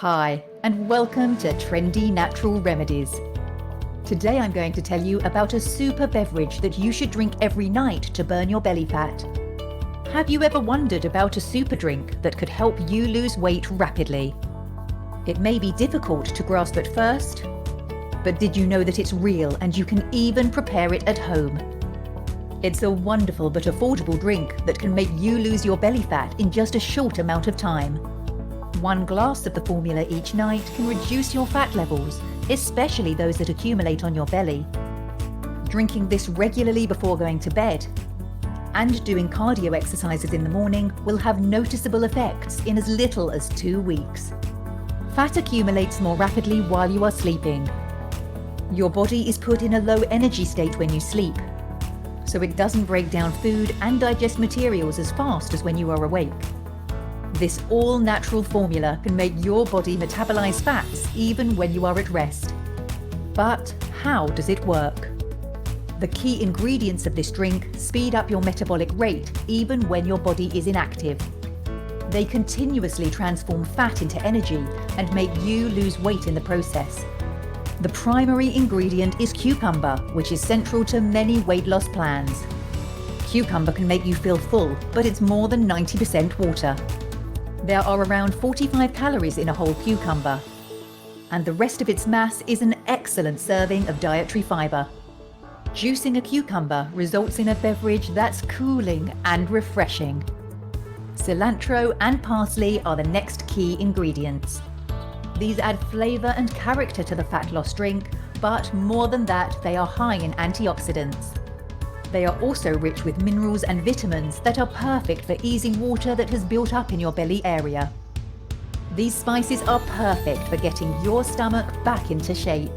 Hi, and welcome to Trendy Natural Remedies. Today I'm going to tell you about a super beverage that you should drink every night to burn your belly fat. Have you ever wondered about a super drink that could help you lose weight rapidly? It may be difficult to grasp at first, but did you know that it's real and you can even prepare it at home? It's a wonderful but affordable drink that can make you lose your belly fat in just a short amount of time. 1 glass of the formula each night can reduce your fat levels, especially those that accumulate on your belly. Drinking this regularly before going to bed and doing cardio exercises in the morning will have noticeable effects in as little as 2 weeks. Fat accumulates more rapidly while you are sleeping. Your body is put in a low energy state when you sleep, so it doesn't break down food and digest materials as fast as when you are awake. This all-natural formula can make your body metabolize fats even when you are at rest. But how does it work? The key ingredients of this drink speed up your metabolic rate even when your body is inactive. They continuously transform fat into energy and make you lose weight in the process. The primary ingredient is cucumber, which is central to many weight loss plans. Cucumber can make you feel full, but it's more than 90% water. There are around 45 calories in a whole cucumber, and the rest of its mass is an excellent serving of dietary fiber. Juicing a cucumber results in a beverage that's cooling and refreshing. Cilantro and parsley are the next key ingredients. These add flavor and character to the fat loss drink, but more than that, they are high in antioxidants. They are also rich with minerals and vitamins that are perfect for easing water that has built up in your belly area. These spices are perfect for getting your stomach back into shape.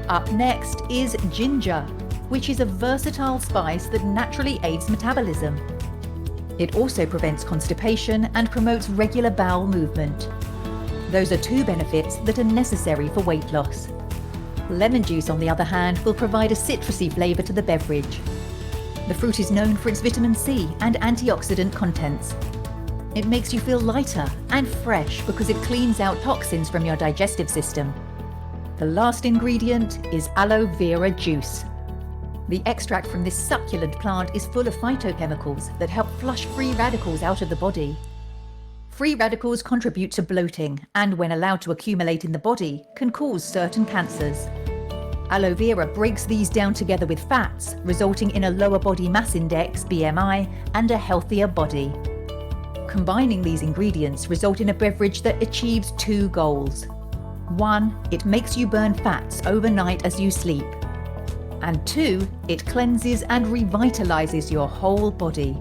Up next is ginger, which is a versatile spice that naturally aids metabolism. It also prevents constipation and promotes regular bowel movement. Those are 2 benefits that are necessary for weight loss. Lemon juice, on the other hand, will provide a citrusy flavor to the beverage. The fruit is known for its vitamin C and antioxidant contents. It makes you feel lighter and fresh because it cleans out toxins from your digestive system. The last ingredient is aloe vera juice. The extract from this succulent plant is full of phytochemicals that help flush free radicals out of the body. Free radicals contribute to bloating and, when allowed to accumulate in the body, can cause certain cancers. Aloe vera breaks these down together with fats, resulting in a lower body mass index, BMI, and a healthier body. Combining these ingredients result in a beverage that achieves 2 goals. 1, it makes you burn fats overnight as you sleep. And 2, it cleanses and revitalizes your whole body,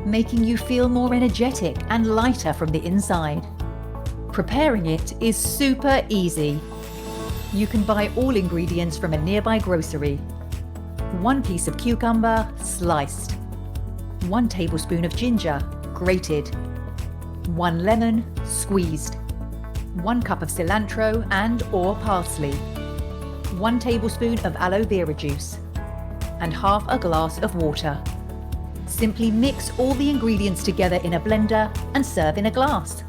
making you feel more energetic and lighter from the inside. Preparing it is super easy. You can buy all ingredients from a nearby grocery. 1 piece of cucumber, sliced. 1 tablespoon of ginger, grated. 1 lemon, squeezed. 1 cup of cilantro and/or parsley. 1 tablespoon of aloe vera juice. And half a glass of water. Simply mix all the ingredients together in a blender and serve in a glass.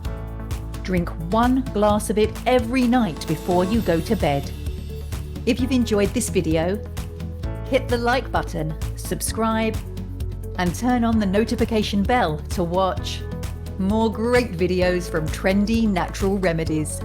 Drink 1 glass of it every night before you go to bed. If you've enjoyed this video, hit the like button, subscribe, and turn on the notification bell to watch more great videos from Trendy Natural Remedies.